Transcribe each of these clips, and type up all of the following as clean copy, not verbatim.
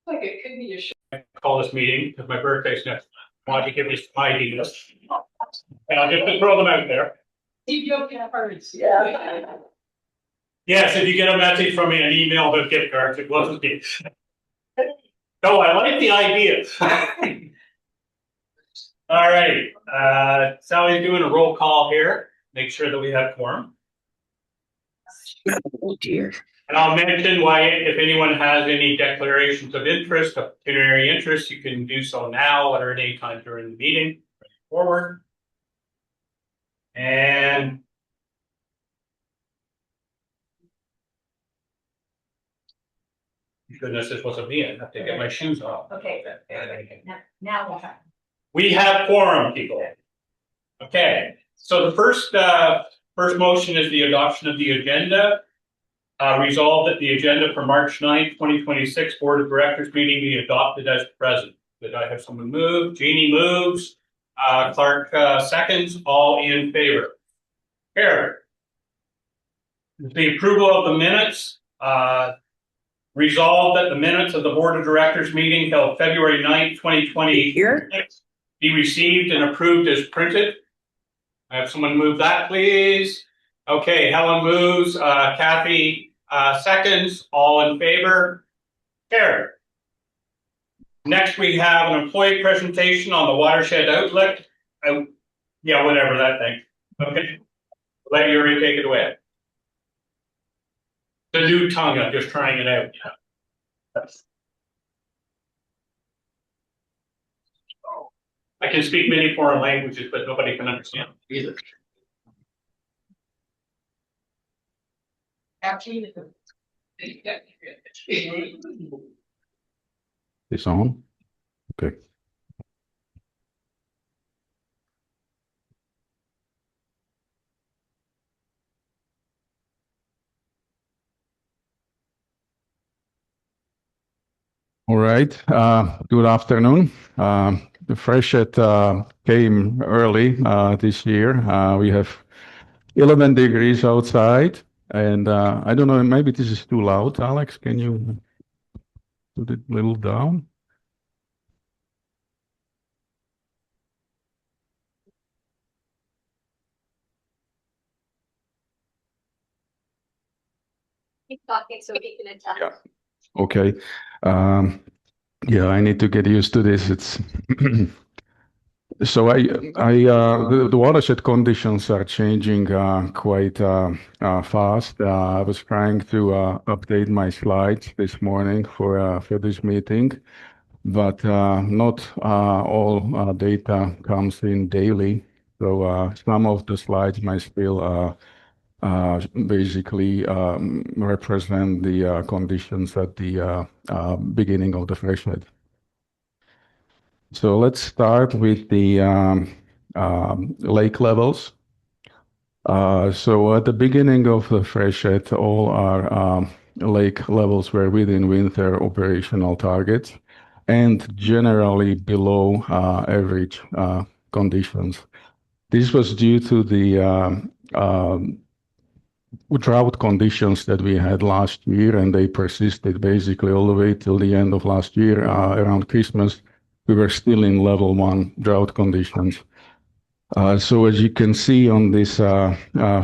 Like it could be a show. Call this meeting because my birthday's next month. I wanted to give you some ideas. And I'll just throw them out there. Ethiopian birds. Yeah. Yes, if you get a message from me, an email with gift cards, it wasn't me. No, I like the ideas. All right. Sally's doing a roll call here. Make sure that we have quorum. Oh dear. And I'll mention why, if anyone has any declarations of interest, of pecuniary interest, you can do so now or at any time during the meeting. Forward. And goodness, this wasn't me. I have to get my shoes off. Okay. Now what happened? We have quorum, people. Okay. So the first motion is the adoption of the agenda. Resolved that the agenda for March 9th, 2026 Board of Directors meeting be adopted as present. Did I have someone move? Jeannie moves. Clark seconds. All in favor. Carried. The approval of the minutes. Resolved that the minutes of the Board of Directors meeting held February 9th, 2026 be received and approved as printed. I have someone move that, please. Okay, Helen moves. Kathy seconds. All in favor. Carried. Next, we have an employee presentation on the watershed outlet. Yeah, whatever that thing. Okay. Let Yuri take it away. The new tongue, I'm just trying it out. I can speak many foreign languages, but nobody can understand either. It's on? Okay. All right. Good afternoon. The freshet came early this year. We have 11 degrees outside, and I don't know, maybe this is too loud. Alex, can you put it a little down? Keep talking so he can adjust. Yeah. Okay. Yeah, I need to get used to this. It's so the watershed conditions are changing quite fast. I was trying to update my slides this morning for this meeting, but not all data comes in daily. So some of the slides might still basically represent the conditions at the beginning of the freshet. So let's start with the lake levels. So at the beginning of the freshet, all our lake levels were within winter operational targets and generally below average conditions. This was due to the drought conditions that we had last year, and they persisted basically all the way till the end of last year. Around Christmas, we were still in level 1 drought conditions. So as you can see on these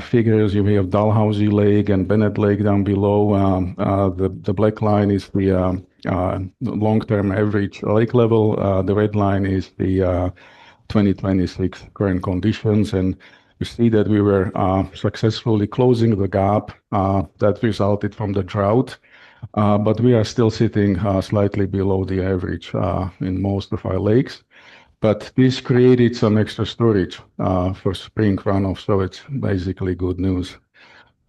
figures, you have Dalhousie Lake and Bennett Lake down below. The black line is the long-term average lake level. The red line is the 2026 current conditions. And you see that we were successfully closing the gap that resulted from the drought. But we are still sitting slightly below the average in most of our lakes. But this created some extra storage for spring runoff, so it's basically good news.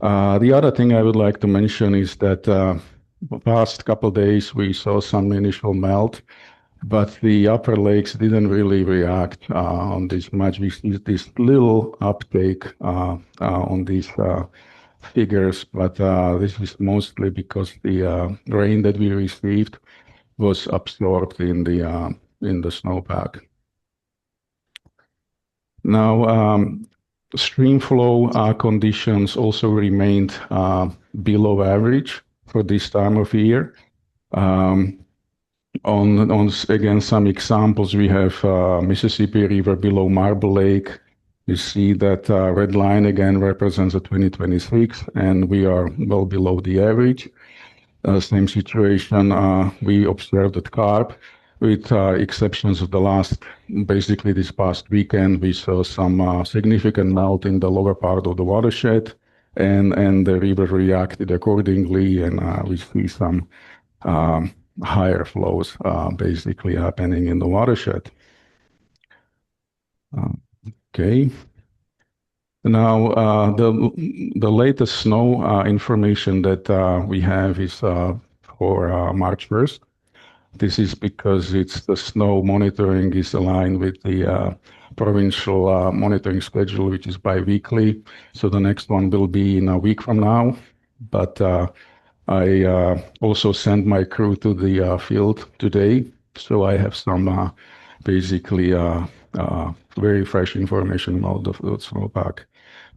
The other thing I would like to mention is that the past couple of days we saw some initial melt, but the upper lakes didn't really react on this much. We see this little uptake on these figures, but this is mostly because the rain that we received was absorbed in the snowpack. Now, stream flow conditions also remained below average for this time of year. Again, some examples, we have Mississippi River below Marble Lake. You see that red line again represents the 2026, and we are well below the average. Same situation we observed at carp, with exceptions of basically this past weekend, we saw some significant melt in the lower part of the watershed, and the river reacted accordingly, and we see some higher flows basically happening in the watershed. Okay. Now, the latest snow information that we have is for March 1st. This is because the snow monitoring is aligned with the provincial monitoring schedule, which is bi-weekly. So the next one will be in a week from now. But I also sent my crew to the field today, so I have some basically very fresh information about the snowpack.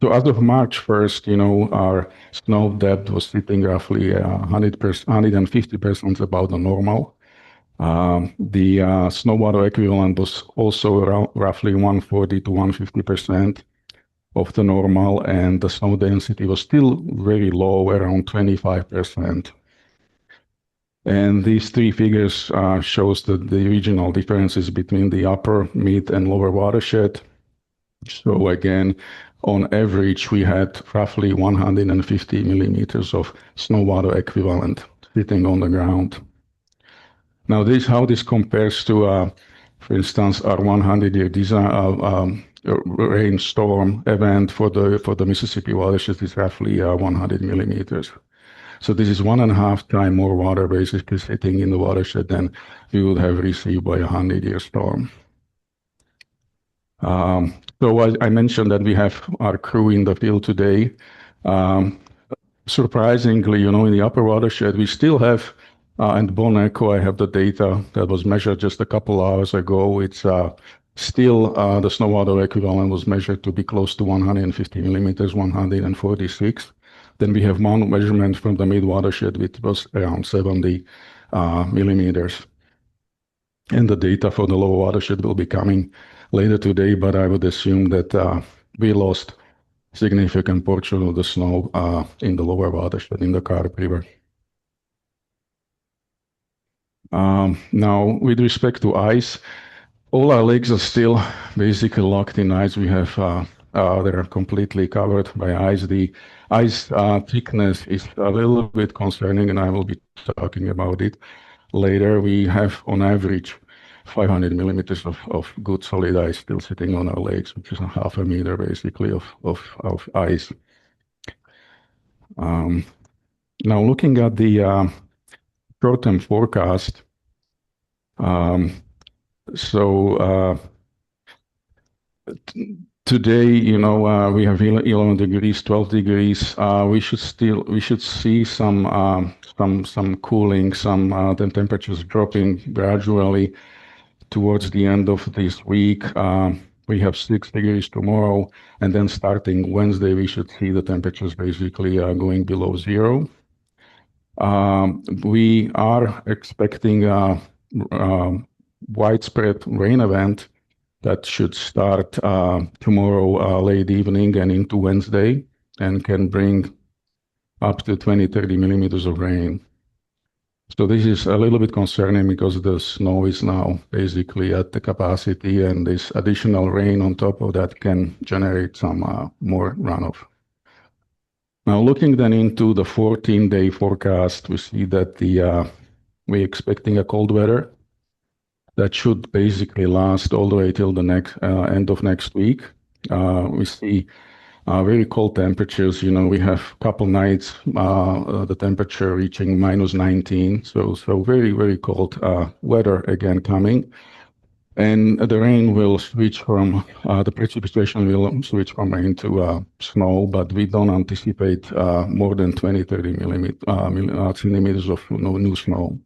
So as of March 1st, our snow depth was sitting roughly 100%, 150% above the normal. The snow water equivalent was also around roughly 140 to 150% of the normal, and the snow density was still very low, around 25%. And these three figures shows the regional differences between the upper, mid, and lower watershed. So again, on average, we had roughly 150 millimeters of snow water equivalent sitting on the ground. Now, how this compares to, for instance, our 100-year rainstorm event for the Mississippi watershed is roughly 100 millimeters. So this is 1.5 times more water basically sitting in the watershed than we would have received by a 100-year storm. So I mentioned that we have our crew in the field today. Surprisingly, in the upper watershed, we still have, and Bon Echo, I have the data that was measured just a couple hours ago. It's still the snow water equivalent was measured to be close to 150 millimeters, 146. Then we have measurement from the mid watershed, which was around 70 millimeters. And the data for the lower watershed will be coming later today, but I would assume that we lost significant portion of the snow in the lower watershed in the Carp River. Now, with respect to ice, all our lakes are still basically locked in ice. We have they're completely covered by ice. The ice thickness is a little bit concerning, and I will be talking about it later. We have, on average, 500 millimeters of good solid ice still sitting on our lakes, which is a half a meter basically of ice. Now, looking at the short-term forecast, today, we have 11 degrees, 12 degrees. We should see some cooling, the temperatures dropping gradually towards the end of this week. We have 6 degrees tomorrow, and then starting Wednesday, we should see the temperatures basically going below zero. We are expecting a widespread rain event that should start tomorrow late evening and into Wednesday, and can bring up to 20-30 millimeters of rain. So this is a little bit concerning because the snow is now basically at the capacity, and this additional rain on top of that can generate some more runoff. Now, looking then into the 14-day forecast, we see that we're expecting a cold weather that should basically last all the way till the end of next week. We see very cold temperatures. We have a couple nights, the temperature reaching -19. So very, very cold weather again coming. And the rain will switch from, the precipitation will switch from rain to snow, but we don't anticipate more than 20-30 centimeters of new snow.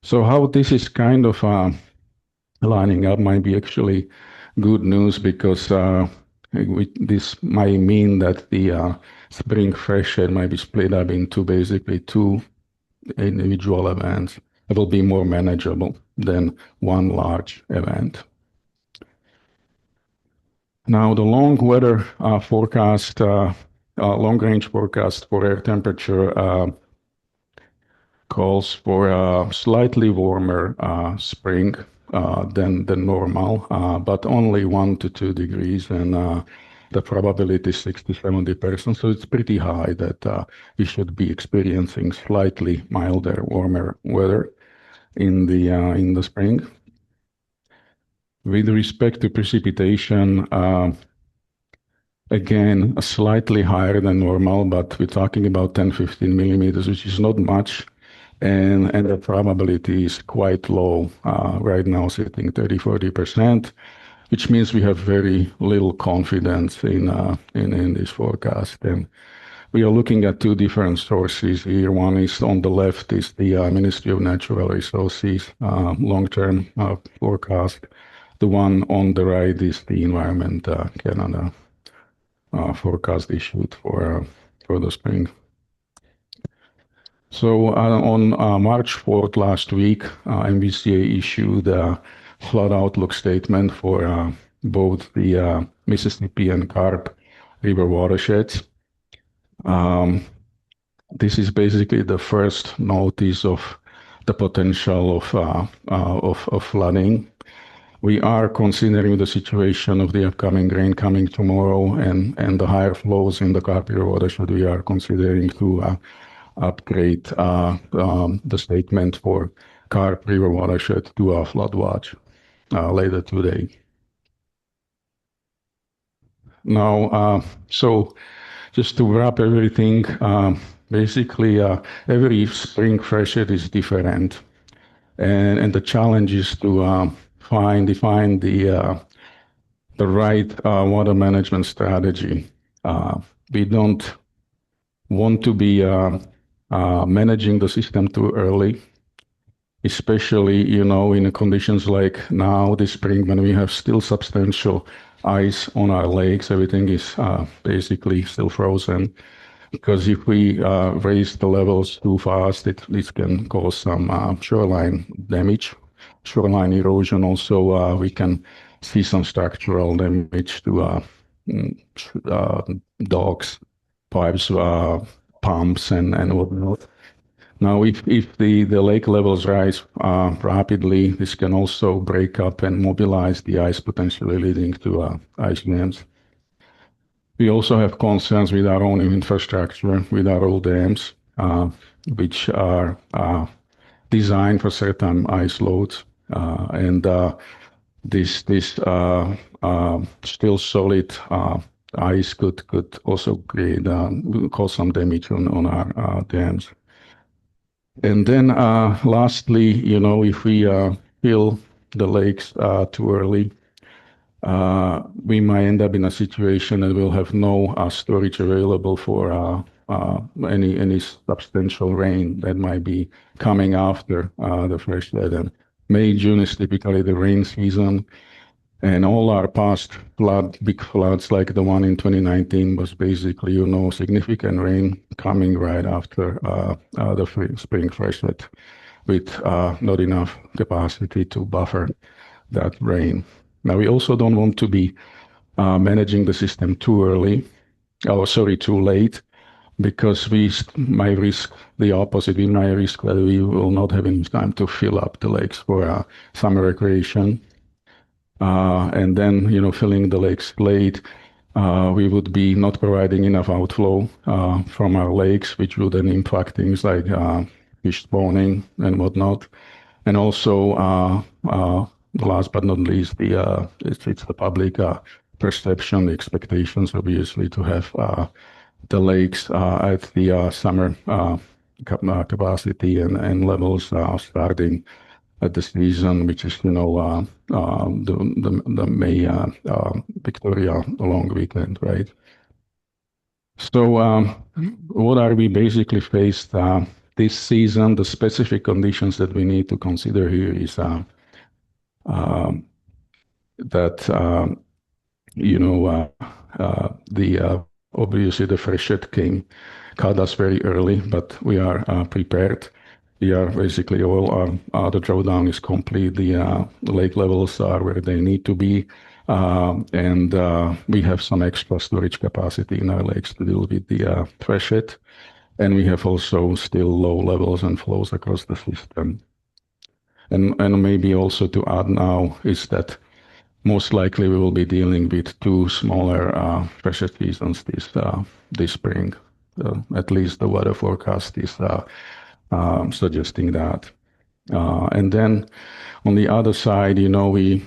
So how this is kind of lining up might be actually good news, because this might mean that the spring freshet might be split up into basically two individual events. will be more manageable than one large event. Now, the long weather forecast, long-range forecast for air temperature calls for a slightly warmer spring than normal, but only 1 to 2 degrees, and the probability is 60–70%. So it's pretty high that we should be experiencing slightly milder, warmer weather in the spring. With respect to precipitation, again, slightly higher than normal, but we're talking about 10–15 millimeters, which is not much. And the probability is quite low, right now sitting 30–40%, which means we have very little confidence in this forecast. And we are looking at two different sources here. One is on the left is the Ministry of Natural Resources long-term forecast. The one on the right is the Environment Canada forecast issued for the spring. So on March 4th last week, MVCA issued a flood outlook statement for both the Mississippi and Carp River watersheds. This is basically the first notice of the potential of flooding. We are considering the situation of the upcoming rain coming tomorrow and the higher flows in the Carp River watershed. We are considering to upgrade the statement for Carp River watershed to a flood watch later today. Now, so just to wrap everything, basically every spring freshet is different, and the challenge is to define the right water management strategy. We don't want to be managing the system too early, especially, in conditions like now this spring when we have still substantial ice on our lakes. Everything is basically still frozen, because if we raise the levels too fast, this can cause some shoreline damage, shoreline erosion. Also, we can see some structural damage to docks, pipes, pumps, and whatnot. Now, if the lake levels rise rapidly, this can also break up and mobilize the ice, potentially leading to ice dams. We also have concerns with our own infrastructure, with our old dams, which are designed for certain ice loads, and this still solid ice could also cause some damage on our dams. And then lastly, if we fill the lakes too early, we might end up in a situation that we'll have no storage available for any substantial rain that might be coming after the freshet. And May, June is typically the rain season, and all our past big floods, like the one in 2019, was basically, significant rain coming right after the spring freshet, with not enough capacity to buffer that rain. Now, we also don't want to be managing the system too late, because we might risk the opposite. We might risk that we will not have enough time to fill up the lakes for summer recreation. And then, filling the lakes late, we would be not providing enough outflow from our lakes, which would then impact things like fish spawning and whatnot. And also, last but not least, it's the public perception, the expectations, obviously, to have the lakes at the summer capacity and levels starting at the season, which is, the May Victoria long weekend, right? So what are we basically faced this season? The specific conditions that we need to consider here is that obviously the freshet caught us very early, but we are prepared. we are basically the drawdown is complete. The lake levels are where they need to be. And we have some extra storage capacity in our lakes to deal with the freshet. And we have also still low levels and flows across the system. And maybe also to add now is that most likely we will be dealing with two smaller freshet seasons this spring. At least the weather forecast is suggesting that. And then on the other side, we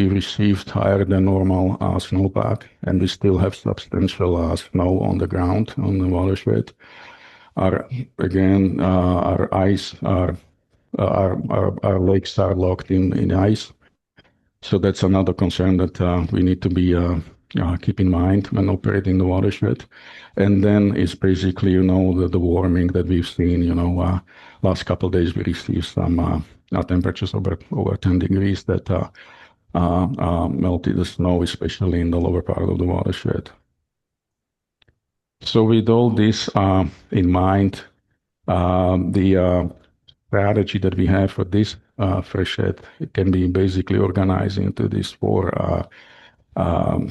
received higher than normal snowpack, and we still have substantial snow on the ground on the watershed. Our lakes are locked in ice. So that's another concern that we need to be keep in mind when operating the watershed. And then it's basically, the warming that we've seen, last couple of days we received some temperatures over 10 degrees that melted the snow, especially in the lower part of the watershed. So with all this in mind, the strategy that we have for this freshet, it can be basically organized into these four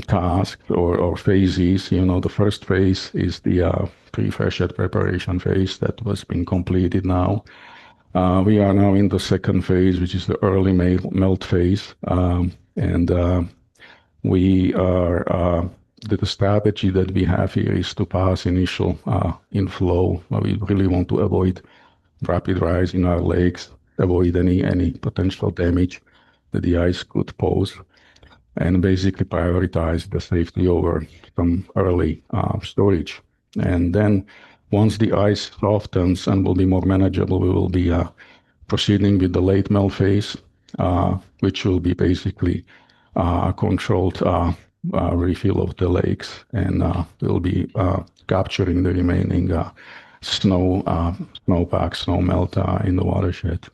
tasks or phases. The first phase is the pre-freshet preparation phase that was being completed now. We are now in the second phase, which is the early melt phase. The strategy that we have here is to pass initial inflow. We really want to avoid rapid rise in our lakes, avoid any potential damage that the ice could pose, and basically prioritize the safety over some early storage. And then once the ice softens and will be more manageable, we will be proceeding with the late melt phase, which will be basically controlled refill of the lakes, and we'll be capturing the remaining snowpack, snow melt in the watershed.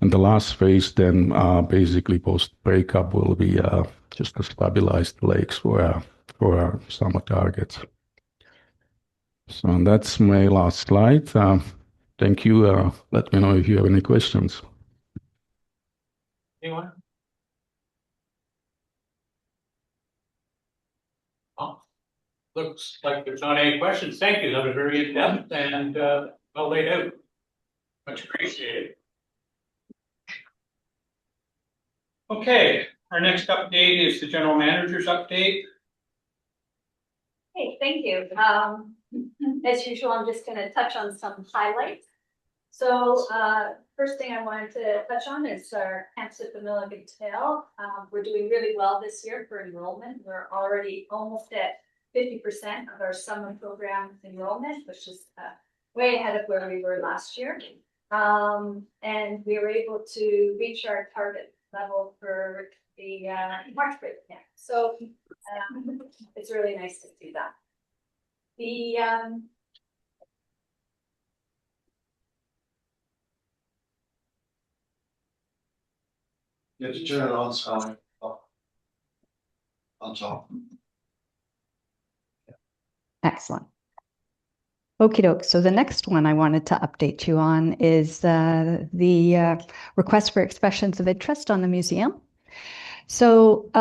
And the last phase then, basically post breakup, will be just to stabilize the lakes for our summer targets. So that's my last slide. Thank you. Let me know if you have any questions. Anyone? Oh, looks like there's not any questions. Thank you. That was very in-depth and well laid out. Much appreciated. Okay, our next update is the general manager's update. Hey, thank you. As usual, I'm just going to touch on some highlights. So first thing I wanted to touch on is our Camps at the Milligan Tail. We're doing really well this year for enrollment. We're already almost at 50% of our summer program enrollment, which is way ahead of where we were last year. And we were able to reach our target level for the March break camp. So it's really nice to see that. The You have to turn it on, Sally. On top. Excellent. Okie doke. So the next one I wanted to update you on is the request for expressions of interest on the museum. So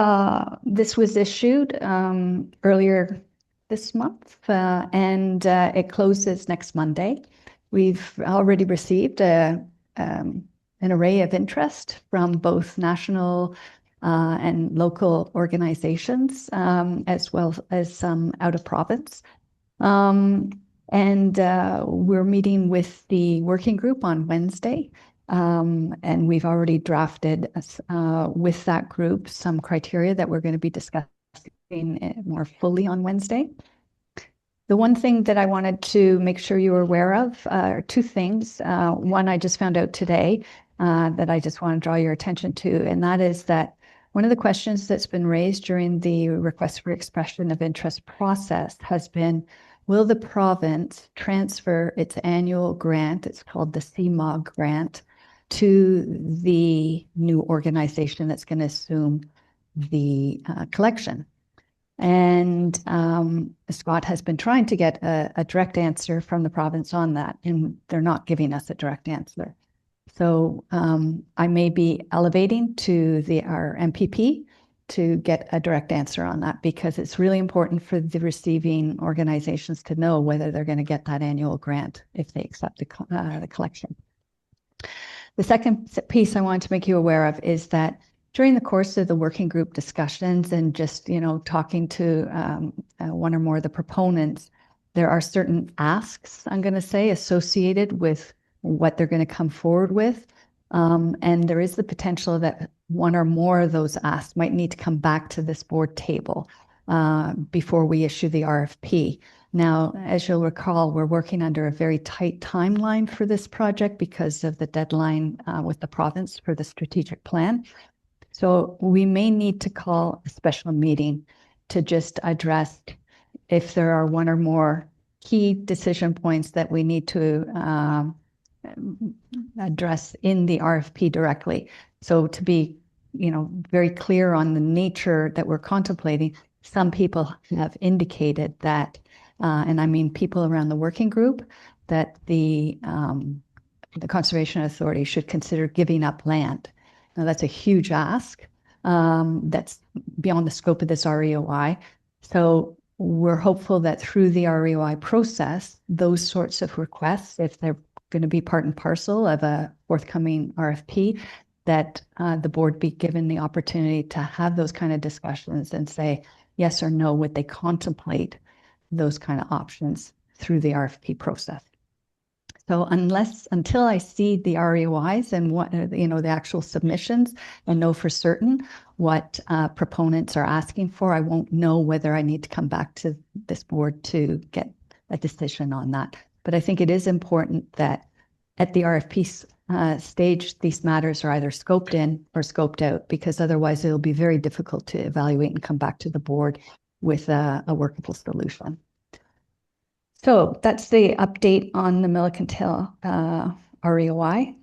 this was issued earlier this month, and it closes next Monday. We've already received an array of interest from both national and local organizations, as well as some out of province. And we're meeting with the working group on Wednesday. And we've already drafted with that group some criteria that we're going to be discussing more fully on Wednesday. The one thing that I wanted to make sure you were aware of are two things. One I just found out today that I just want to draw your attention to, and that is that one of the questions that's been raised during the request for expression of interest process has been, will the province transfer its annual grant, it's called the CMOG grant, to the new organization that's going to assume the collection? And Scott has been trying to get a direct answer from the province on that, and they're not giving us a direct answer. So I may be elevating to our MPP to get a direct answer on that, because it's really important for the receiving organizations to know whether they're going to get that annual grant if they accept the collection. The second piece I want to make you aware of is that during the course of the working group discussions and just, talking to one or more of the proponents, there are certain asks, I'm going to say, associated with what they're going to come forward with. And there is the potential that one or more of those asks might need to come back to this board table before we issue the RFP. Now, as you'll recall, we're working under a very tight timeline for this project because of the deadline with the province for the strategic plan. So we may need to call a special meeting to just address if there are one or more key decision points that we need to address in the RFP directly. So to be, very clear on the nature that we're contemplating, some people have indicated that, and I mean people around the working group, that the Conservation Authority should consider giving up land. Now, that's a huge ask. That's beyond the scope of this REOI. So we're hopeful that through the REOI process, those sorts of requests, if they're going to be part and parcel of a forthcoming RFP, that the board be given the opportunity to have those kind of discussions and say yes or no, would they contemplate those kind of options through the RFP process. So until I see the REOIs and what, the actual submissions and know for certain what proponents are asking for, I won't know whether I need to come back to this board to get a decision on that. But I think it is important that at the RFP stage, these matters are either scoped in or scoped out, because otherwise it'll be very difficult to evaluate and come back to the board with a workable solution. So that's the update on the Milliken Tail REOI.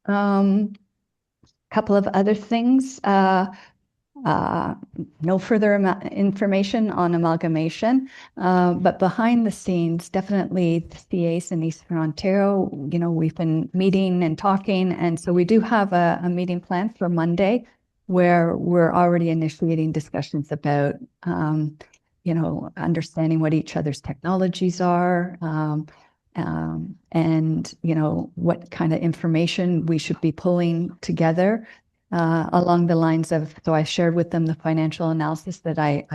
Couple of other things. No further information on amalgamation, but behind the scenes, definitely the CAs in Eastern Ontario, we've been meeting and talking, and so we do have a meeting planned for Monday where we're already initiating discussions about understanding what each other's technologies are, and what kind of information we should be pulling together along the lines of. So I shared with them the financial analysis that I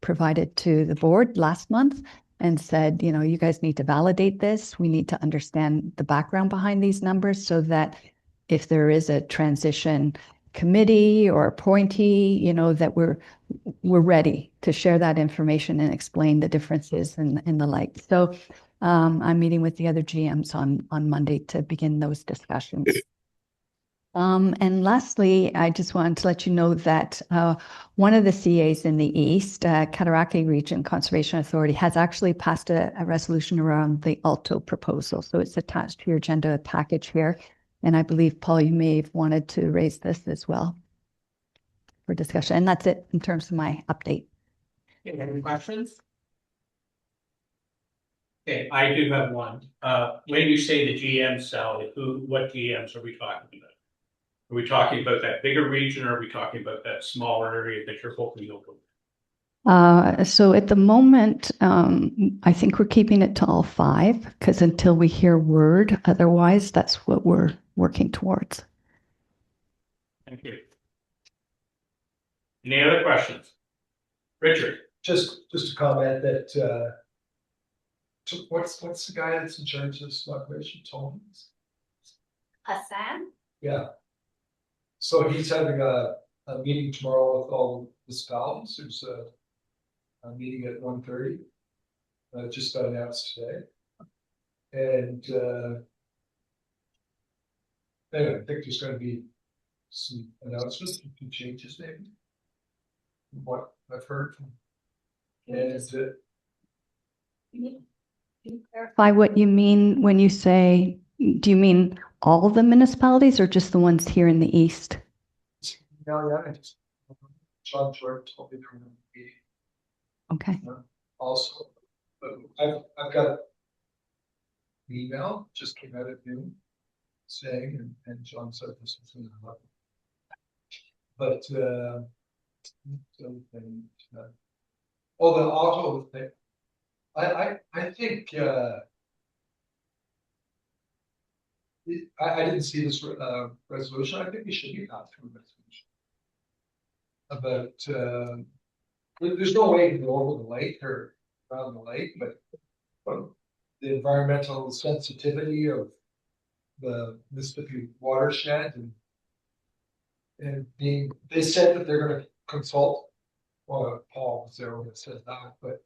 provided to the board last month, and said, you guys need to validate this. We need to understand the background behind these numbers, so that if there is a transition committee or appointee, that we're ready to share that information and explain the differences and the like. So I'm meeting with the other GMs on Monday to begin those discussions. And lastly, I just wanted to let you know that one of the CAs in the East, Cataraqui Region Conservation Authority, has actually passed a resolution around the Alto proposal. So it's attached to your agenda package here. And I believe, Paul, you may have wanted to raise this as well for discussion. And that's it in terms of my update. Okay, any questions? Okay, I do have one. When you say the GM, Sally, what GMs are we talking about? Are we talking about that bigger region, or are we talking about that smaller area that you're hoping you'll go? So at the moment, I think we're keeping it to all 5, because until we hear word, otherwise, that's what we're working towards. Thank you. Any other questions? Richard? Just a comment that what's the guy that's in charge of this operation, Tony? Hassan? Yeah. So he's having a meeting tomorrow with all municipalities. There's a meeting at 1:30. Just got announced today. And anyway, I think there's going to be some announcements, a few changes maybe, from what I've heard from. And Can you clarify what you mean when you say, do you mean all the municipalities or just the ones here in the East? yeah, I just John Jordan told me from the meeting. Okay. Also, but I've got an email, just came out at noon, saying, and John said this was in the. But, oh, the auto thing. I think, I didn't see this, resolution. I think we should be not through a resolution. About, there's no way to go over the lake or around the lake, but the environmental sensitivity of the Mississippi watershed and being, they said that they're gonna consult, well, Paul was there when it said that, but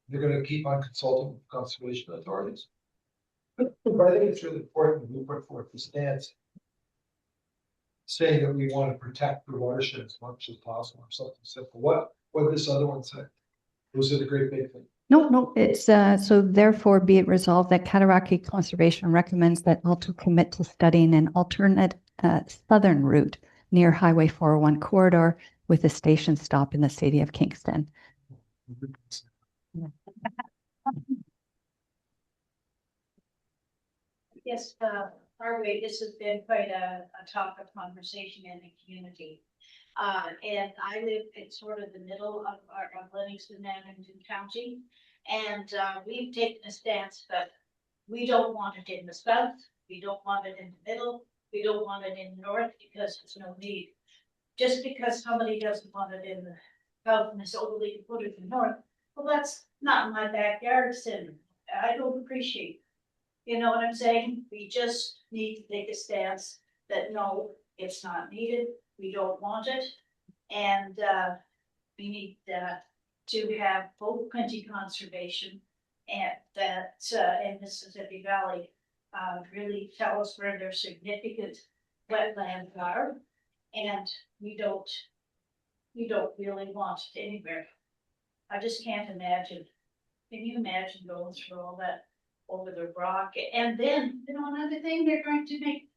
they're gonna keep on consulting with conservation authorities. But I think it's really important that we put forth the stance saying that we want to protect the watershed as much as possible, or something simple. What did this other one say? Was it a great big thing? No, it's, so therefore be it resolved that Cataraqui Conservation recommends that Alto commit to studying an alternate southern route near Highway 401 corridor with a station stop in the city of Kingston. Yes, Harvey, this has been quite a topic of conversation in the community. And I live in sort of the middle of Livingston and Abington County. And we've taken a stance that we don't want it in the south, we don't want it in the middle, we don't want it in the north because there's no need. Just because somebody doesn't want it in the south and is overly to put it in the north, well, that's not my backyard syndrome. I don't appreciate it. You know what I'm saying? We just need to take a stance that no, it's not needed. We don't want it. And we need to have both plenty conservation and that in Mississippi Valley really tell us where their significant wetlands are. And we don't really want it anywhere. I just can't imagine. Can you imagine going through all that over the rock? And then, you know, another thing they're going to make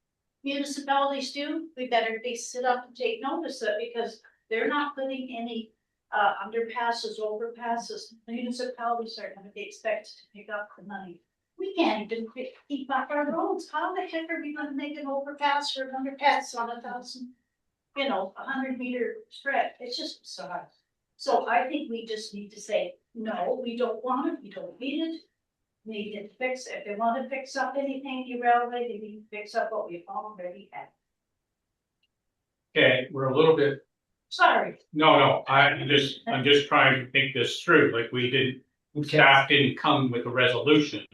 municipalities do, we better be sit up and take notice of it because they're not putting any underpasses, overpasses. Municipalities are going to be expected to pick up the money. We can't even keep up our roads. How the heck are we going to make an overpass or an underpass on 100-meter stretch? It's just bizarre. So I think we just need to say, no, we don't want it, we don't need it. We need to fix it. If they want to fix up anything irrelevant, they need to fix up what we've already had. Okay, we're a little bit, Sorry. no, I'm just trying to think this through, like staff didn't come with a resolution.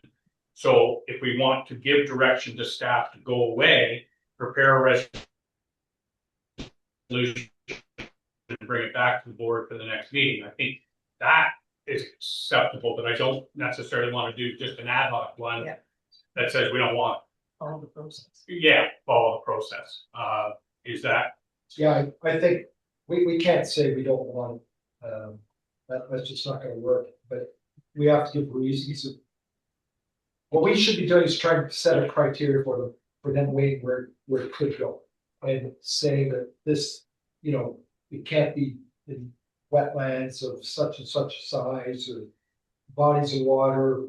So if we want to give direction to staff to go away, prepare a resolution and bring it back to the board for the next meeting. I think that is acceptable, but I don't necessarily want to do just an ad hoc one that says we don't want. Follow the process. Yeah, follow the process. Is that? Yeah, I think we can't say we don't want that's just not gonna work, but we have to give reasons. What we should be doing is trying to set a criteria for them weighing where it could go. And saying that this, it can't be in wetlands of such and such size or bodies of water,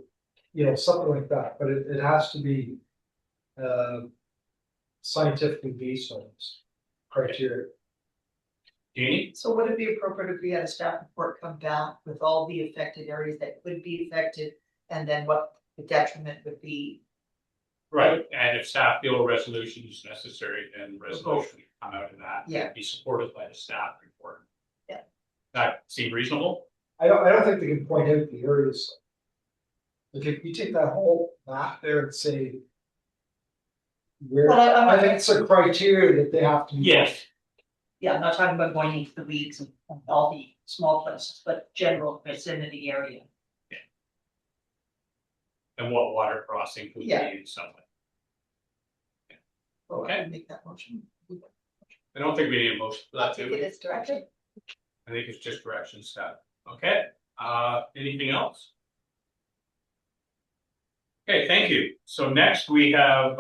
something like that, but it has to be scientifically based on this criteria. Jeannie? So would it be appropriate if we had a staff report come down with all the affected areas that could be affected and then what the detriment would be? Right, and if staff feel a resolution is necessary, then resolution would come out of that. Yeah. Be supported by the staff report. Yeah. That seem reasonable? I don't think they can point out the areas. Like if you take that whole map there and say where, Well, I think it's a criteria that they have to. Yes. Yeah, I'm not talking about going into the weeds and all the small places, but general vicinity area. And what water crossing would be in somewhere. Well, Okay. I can make that motion. I don't think we need a motion for that, do Take we? it as directed. I think it's just direction staff. Okay, anything else? Okay, thank you. So next we have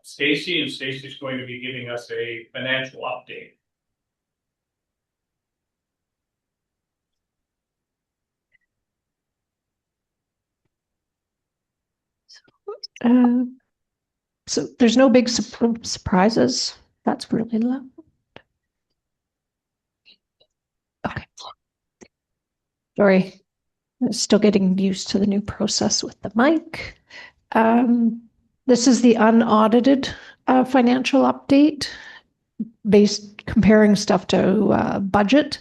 Stacy, and Stacy's going to be giving us a financial update. So there's no big surprises. That's really low. Okay. Sorry, I'm still getting used to the new process with the mic. This is the unaudited financial update based comparing stuff to budget.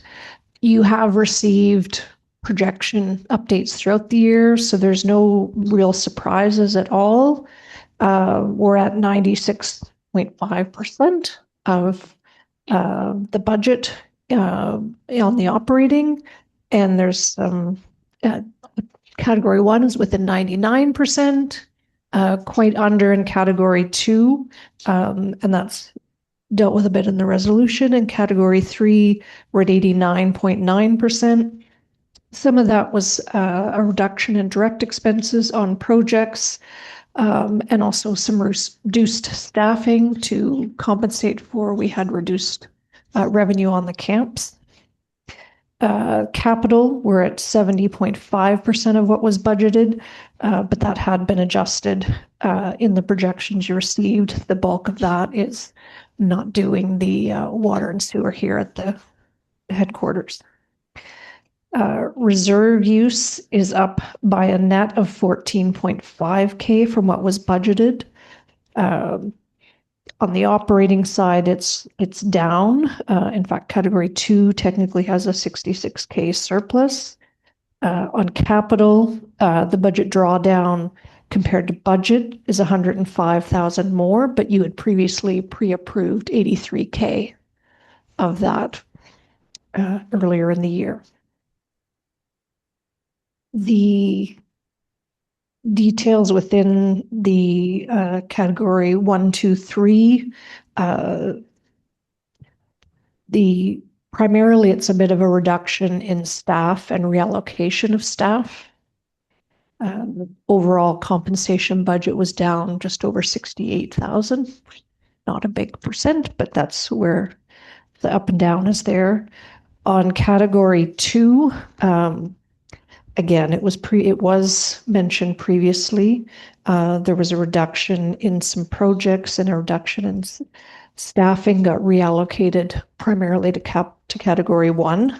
You have received projection updates throughout the year, so there's no real surprises at all. We're at 96.5% of the budget on the operating, and there's some category 1 is within 99%, quite under in category 2, and that's dealt with a bit in the resolution. In category 3, we're at 89.9%. Some of that was a reduction in direct expenses on projects, and also some reduced staffing to compensate for we had reduced revenue on the camps. Capital, we're at 70.5% of what was budgeted, but that had been adjusted in the projections you received. The bulk of that is not doing the water and sewer here at the headquarters. Reserve use is up by a net of 14.5K from what was budgeted. On the operating side, it's down. In fact, category 2 technically has a 66K surplus. On capital, the budget drawdown compared to budget is 105,000 more, but you had previously pre-approved 83K of that earlier in the year. The details within the category 1, 2, 3, primarily it's a bit of a reduction in staff and reallocation of staff. Overall compensation budget was down just over 68,000. Not a big percent, but that's where the up and down is there. On category 2, again, it was mentioned previously. There was a reduction in some projects and a reduction in staffing got reallocated primarily to category 1.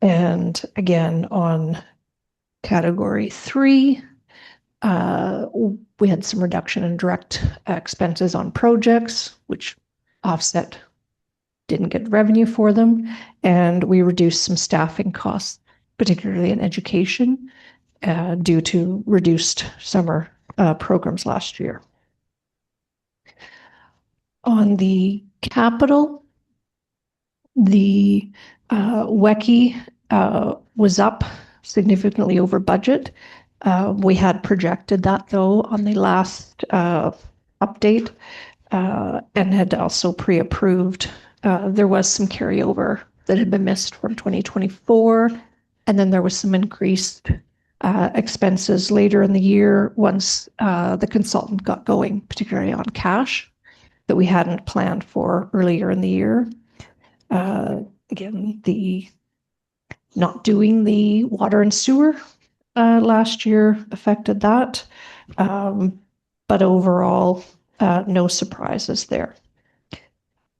And again, on category 3, we had some reduction in direct expenses on projects, which offset didn't get revenue for them. And we reduced some staffing costs, particularly in education, due to reduced summer programs last year. On the capital, the WECI was up significantly over budget. We had projected that though on the last update and had also pre-approved. There was some carryover that had been missed from 2024. And then there was some increased expenses later in the year once the consultant got going, particularly on cash that we hadn't planned for earlier in the year. Again, the not doing the water and sewer last year affected that. But overall, no surprises there.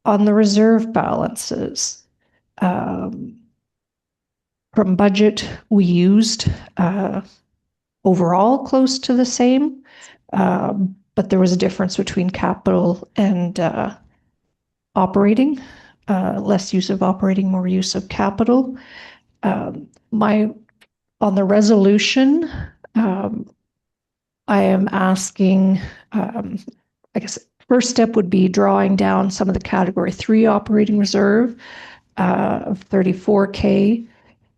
On the reserve balances, from budget, we used overall close to the same, but there was a difference between capital and operating, less use of operating, more use of capital. On the resolution, I am asking, I guess first step would be drawing down some of the category 3 operating reserve of 34K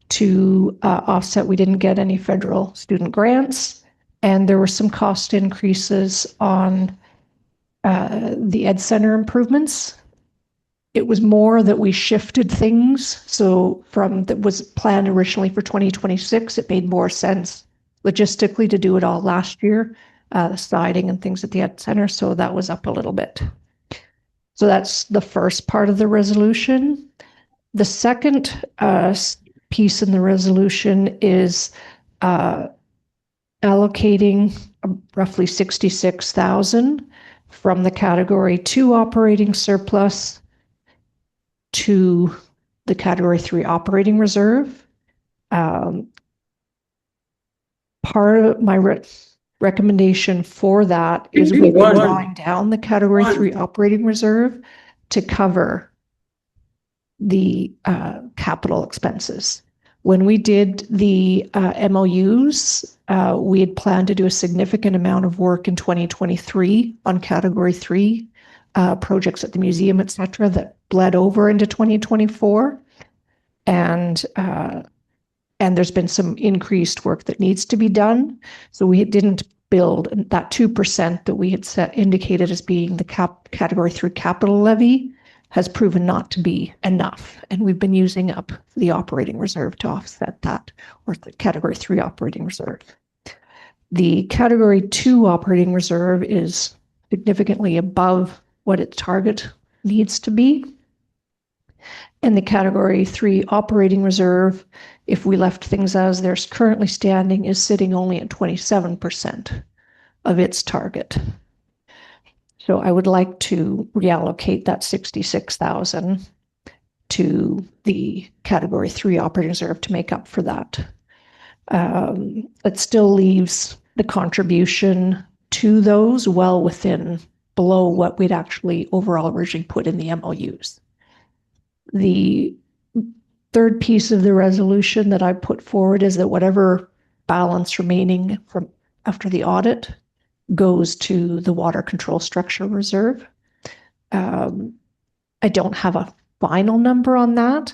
to offset. We didn't get any federal student grants, and there were some cost increases on the Ed Center improvements. It was more that we shifted things. So from that was planned originally for 2026, it made more sense logistically to do it all last year, the siding and things at the Ed Center. So that was up a little bit. So that's the first part of the resolution. The second piece in the resolution is a allocating roughly 66,000 from the category 2 operating surplus to the category 3 operating reserve. Part of my recommendation for that is we're drawing down the category 3 operating reserve to cover the capital expenses. When we did the MOUs, we had planned to do a significant amount of work in 2023 on category 3 projects at the museum, et cetera, that bled over into 2024. And there's been some increased work that needs to be done. So we didn't build that 2% that we had indicated as being the category 3 capital levy has proven not to be enough. And we've been using up the operating reserve to offset that, or the category 3 operating reserve. The category 2 operating reserve is significantly above what its target needs to be. And the category 3 operating reserve, if we left things as they're currently standing, is sitting only at 27% of its target. So I would like to reallocate that 66,000 to the category 3 operating reserve to make up for that. It still leaves the contribution to those well within below what we'd actually overall originally put in the MOUs. The third piece of the resolution that I put forward is that whatever balance remaining from after the audit goes to the water control structure reserve. I don't have a final number on that.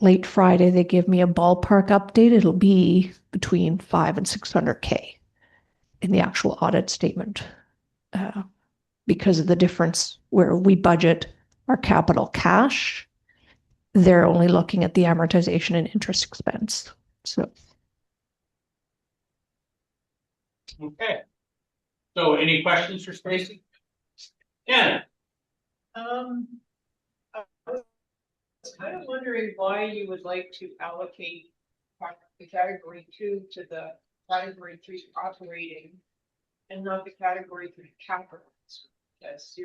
Late Friday, they give me a ballpark update. It'll be between 500 and 600K in the actual audit statement because of the difference where we budget our capital cash. They're only looking at the amortization and interest expense. So. Okay. So any questions for Stacy? Yeah. I was kind of wondering why you would like to allocate the category 2 to the category 3 operating and not the category 3 capital. Yes,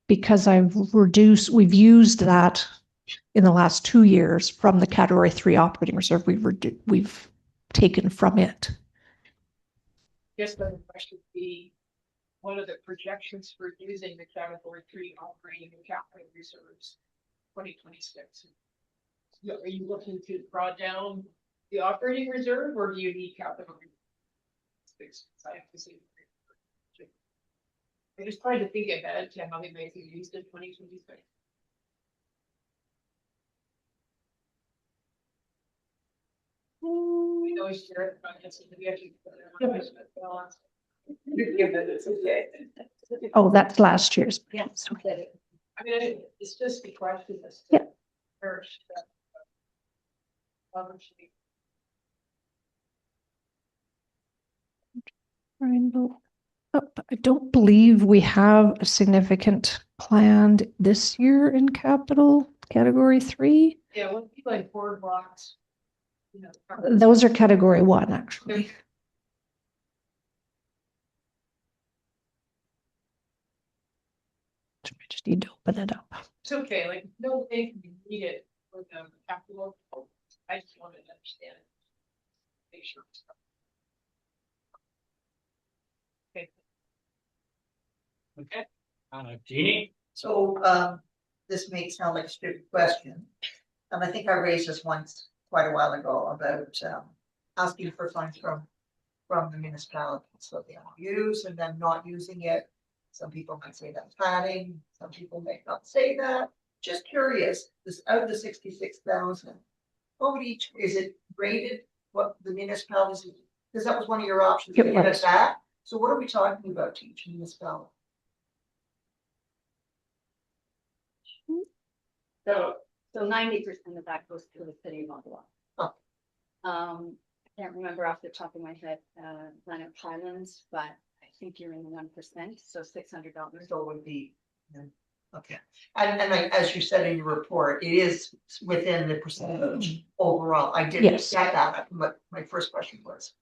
Because we've used that in the last 2 years from the category 3 operating reserve. We've taken from it. I guess the question would be, what are the projections for using the category 3 operating and capital reserves 2026? Are you looking to draw down the operating reserve, or do you need capital? I have to say, I'm just trying to think ahead to how they might be used in 2026. We know it's your budgets, and we actually put it on balance. It's okay. Oh, that's last year's. Yes. Okay. I mean, it's just the question. Yeah. I don't believe we have a significant planned this year in capital category 3. Yeah, what be like boardwalks? You know, those are category 1, actually. I just need to open it up. It's okay, like no thing can be needed for the capital. I just wanted to understand it. Make sure. Okay. Jeannie? So, this may sound like a stupid question. I think I raised this once quite a while ago about, asking for funds from the municipality, so they don't use and then not using it. Some people might say that's padding, some people may not say that. Just curious, this out of the 66,000, what would each, is it rated what the municipalities, because that was one of your options, to give us that. So what are we talking about to each municipality? So 90% of that goes to the city of Ottawa. Oh. I can't remember off the top of my head, Leonard Highlands, but I think you're in the 1%, so $600. So it would be, Okay, and like, as you said in your report, it is within the percentage overall. I did Yes. get that, but my first question was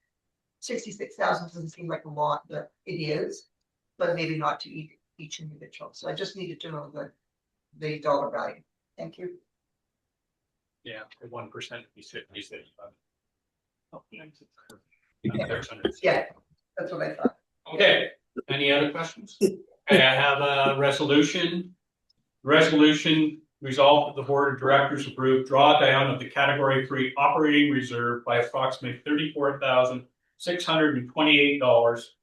66,000 doesn't seem like a lot, but it is, but maybe not to each individual. So I just needed to know the dollar value. Thank you. Yeah, 1%, you said. Oh, yeah. Yeah, that's what I thought. Okay, any other questions? Okay, I have a resolution. Resolution resolved that the board of directors approve drawdown of the category 3 operating reserve by approximately $34,628.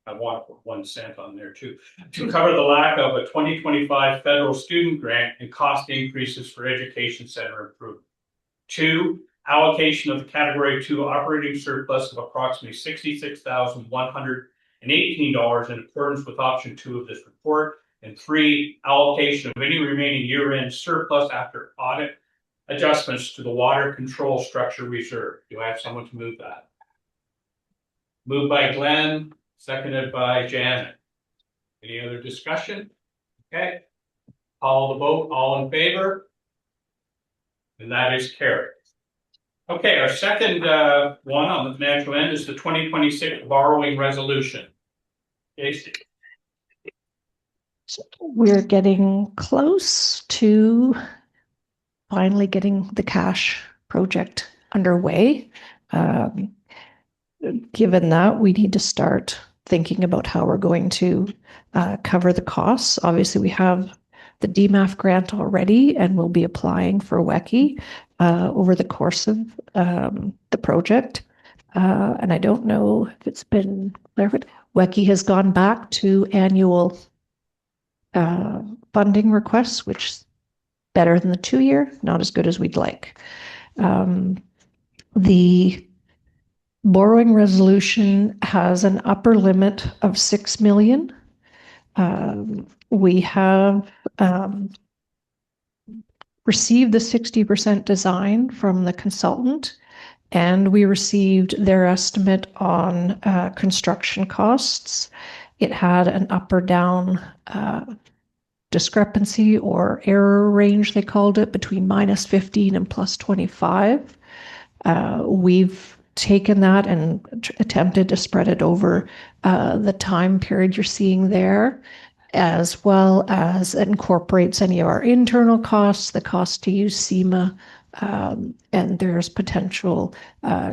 I want to put 1 cent on there too, to cover the lack of a 2025 federal student grant and cost increases for education center improvement. 2, allocation of the category 2 operating surplus of approximately $66,118 in accordance with option 2 of this report. And 3, allocation of any remaining year-end surplus after audit adjustments to the water control structure reserve. Do I have someone to move that? Moved by Glenn, seconded by Janet. Any other discussion? Okay. Call the vote. All in favor? And that is carried. Okay, our second one on the financial end is the 2026 borrowing resolution. Casey. So we're getting close to finally getting the cash project underway. Given that, we need to start thinking about how we're going to cover the costs. Obviously, we have the DMAF grant already, and we'll be applying for WECI over the course of the project. And I don't know if it's been clarified. WECI has gone back to annual funding requests, which is better than the 2-year, not as good as we'd like. The borrowing resolution has an upper limit of 6 million. We have received the 60% design from the consultant, and we received their estimate on construction costs. It had an up or down discrepancy or error range, they called it, between -15 and +25. We've taken that and attempted to spread it over the time period you're seeing there, as well as it incorporates any of our internal costs, the cost to use SEMA, and there's potential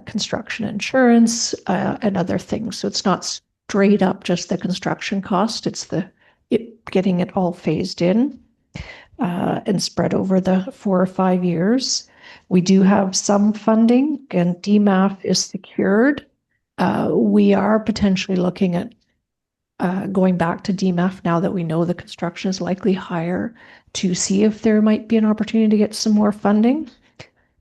construction insurance and other things. So it's not straight up just the construction cost, it's getting it all phased in and spread over the 4 or 5 years. We do have some funding, and DMAF is secured. We are potentially looking at going back to DMAF now that we know the construction is likely higher, to see if there might be an opportunity to get some more funding.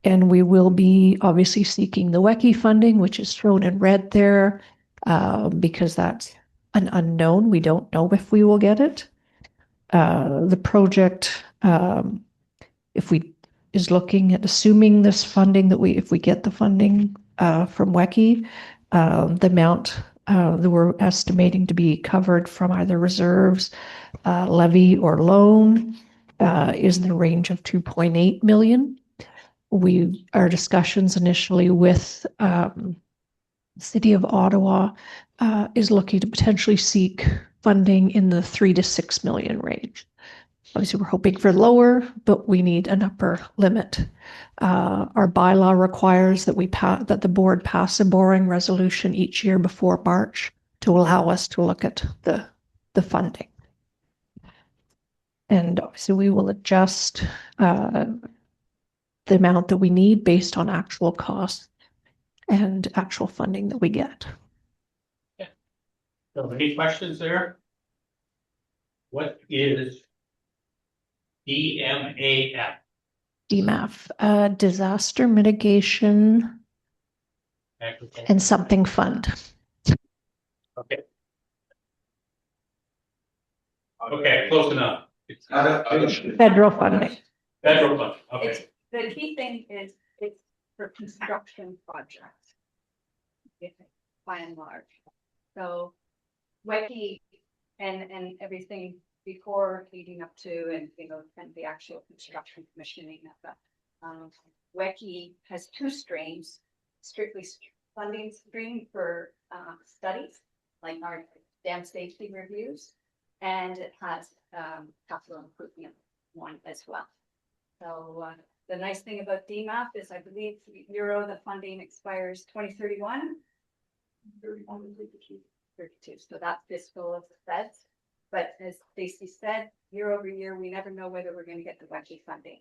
And we will be obviously seeking the WECI funding, which is shown in red there, because that's an unknown. We don't know if we will get it. The project, is looking at assuming this funding if we get the funding from WECI, the amount that we're estimating to be covered from either reserves, levy, or loan is in the range of 2.8 million. Our discussions initially with the City of Ottawa is looking to potentially seek funding in the 3 to 6 million range. Obviously, we're hoping for lower, but we need an upper limit. Our bylaw requires that the board pass a borrowing resolution each year before March to allow us to look at the funding. And obviously, we will adjust the amount that we need based on actual costs and actual funding that we get. So any questions there? What is DMAF? DMAF, Disaster Mitigation and Something Fund. Okay. Okay, close enough. Federal funding. Federal funding, okay. The key thing is it's for construction projects. By and large. So WECI and everything before leading up to and, kind of the actual construction commissioning of that. WECI has two streams, strictly funding stream for studies, like our dam safety reviews, and it has capital improvement one as well. So the nice thing about DMAP is I believe the funding expires 2031. 32. So that's fiscal of the feds. But as Stacy said, year over year, we never know whether we're going to get the WECI funding.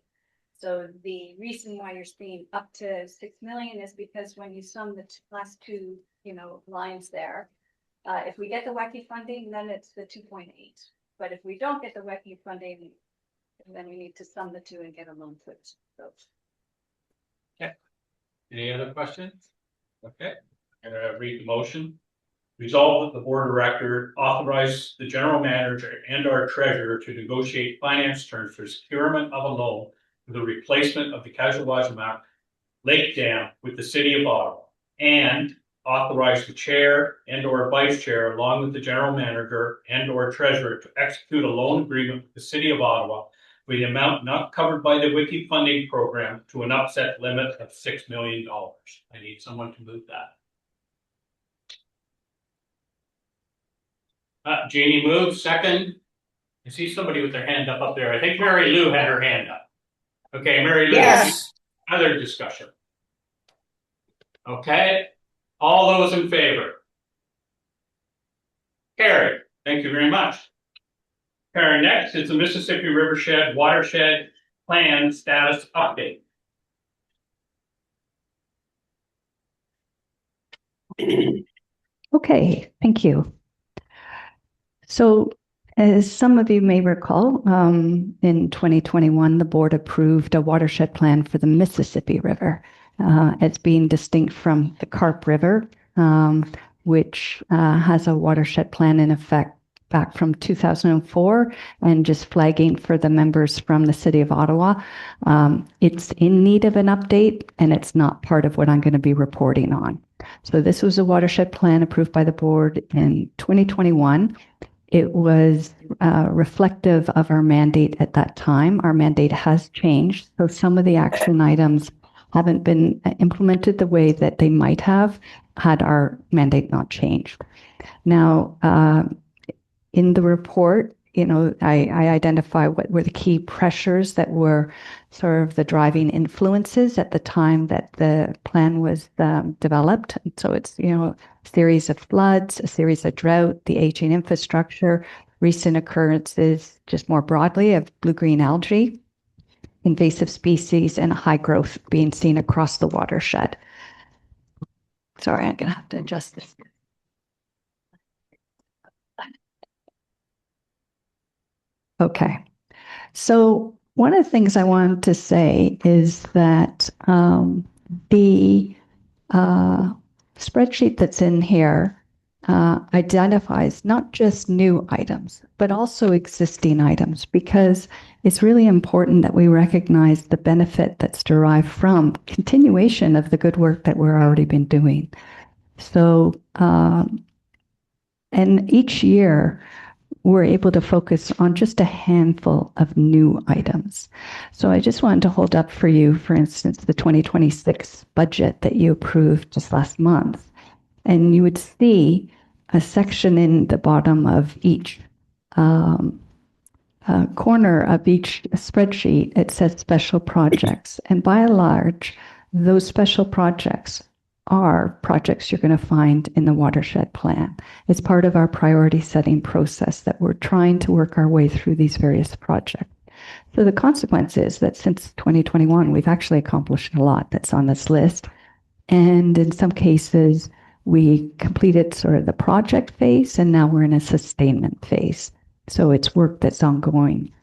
So the reason why you're seeing up to 6 million is because when you sum the last two, lines there, if we get the WECI funding, then it's the 2.8. But if we don't get the WECI funding, then we need to sum the two and get a loan to it. So. Okay. Any other questions? Okay. I'm gonna read the motion. Resolve that the board of directors authorize the general manager and our treasurer to negotiate finance terms for securement of a loan for the replacement of the Kajuwajamak Lake Dam with the city of Ottawa, and authorize the chair and or vice chair along with the general manager and or treasurer to execute a loan agreement with the city of Ottawa with the amount not covered by the WICI funding program to an upset limit of $6 million. I need someone to move that. Jeannie moves, second. I see somebody with their hand up there. I think Mary Lou had her hand up. Okay, Mary Lou. Yes. Other discussion. Okay, all those in favor? Carried. Thank you very much. Karen, next is the Mississippi Rivershed Watershed Plan Status Update. Okay, thank you. So, as some of you may recall, in 2021, the board approved a watershed plan for the Mississippi River as being distinct from the Carp River, which has a watershed plan in effect back from 2004, and just flagging for the members from the city of Ottawa. It's in need of an update, and it's not part of what I'm going to be reporting on. So this was a watershed plan approved by the board in 2021. It was reflective of our mandate at that time. Our mandate has changed, so some of the action items haven't been implemented the way that they might have had our mandate not changed. Now, in the report, I identify what were the key pressures that were sort of the driving influences at the time that the plan was developed. So it's, a series of floods, a series of drought, the aging infrastructure, recent occurrences, just more broadly, of blue-green algae, invasive species, and high growth being seen across the watershed. Sorry, I'm going to have to adjust this. Okay, so one of the things I wanted to say is that the spreadsheet that's in here identifies not just new items, but also existing items, because it's really important that we recognize the benefit that's derived from continuation of the good work that we've already been doing. So, and each year, we're able to focus on just a handful of new items. So I just wanted to hold up for you, for instance, the 2026 budget that you approved just last month. And you would see a section in the bottom of each corner of each spreadsheet. It says special projects. And by and large, those special projects are projects you're going to find in the watershed plan. It's part of our priority setting process that we're trying to work our way through these various projects. So the consequence is that since 2021, we've actually accomplished a lot that's on this list. And in some cases, we completed sort of the project phase, and now we're in a sustainment phase. So it's work that's ongoing.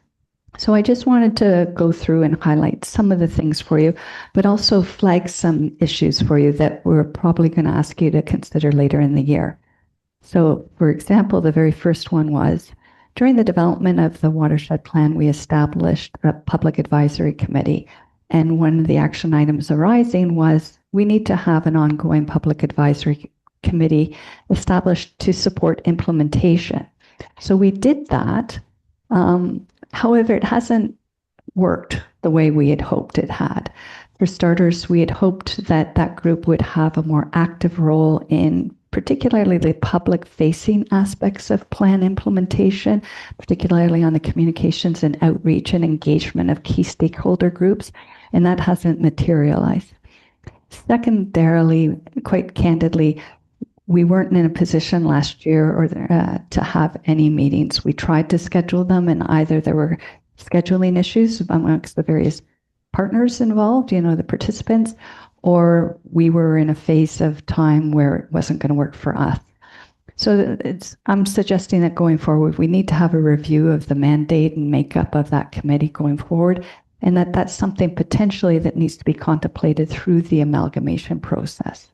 So I just wanted to go through and highlight some of the things for you, but also flag some issues for you that we're probably going to ask you to consider later in the year. So, for example, the very first one was, during the development of the watershed plan, we established a public advisory committee. And one of the action items arising was, we need to have an ongoing public advisory committee established to support implementation. So we did that. However, it hasn't worked the way we had hoped it had. For starters, we had hoped that that group would have a more active role in particularly the public facing aspects of plan implementation, particularly on the communications and outreach and engagement of key stakeholder groups, and that hasn't materialized. Secondarily, quite candidly, we weren't in a position last year or to have any meetings. We tried to schedule them, and either there were scheduling issues amongst the various partners involved, the participants, or we were in a phase of time where it wasn't going to work for us. So I'm suggesting that going forward, we need to have a review of the mandate and makeup of that committee going forward, and that's something potentially that needs to be contemplated through the amalgamation process.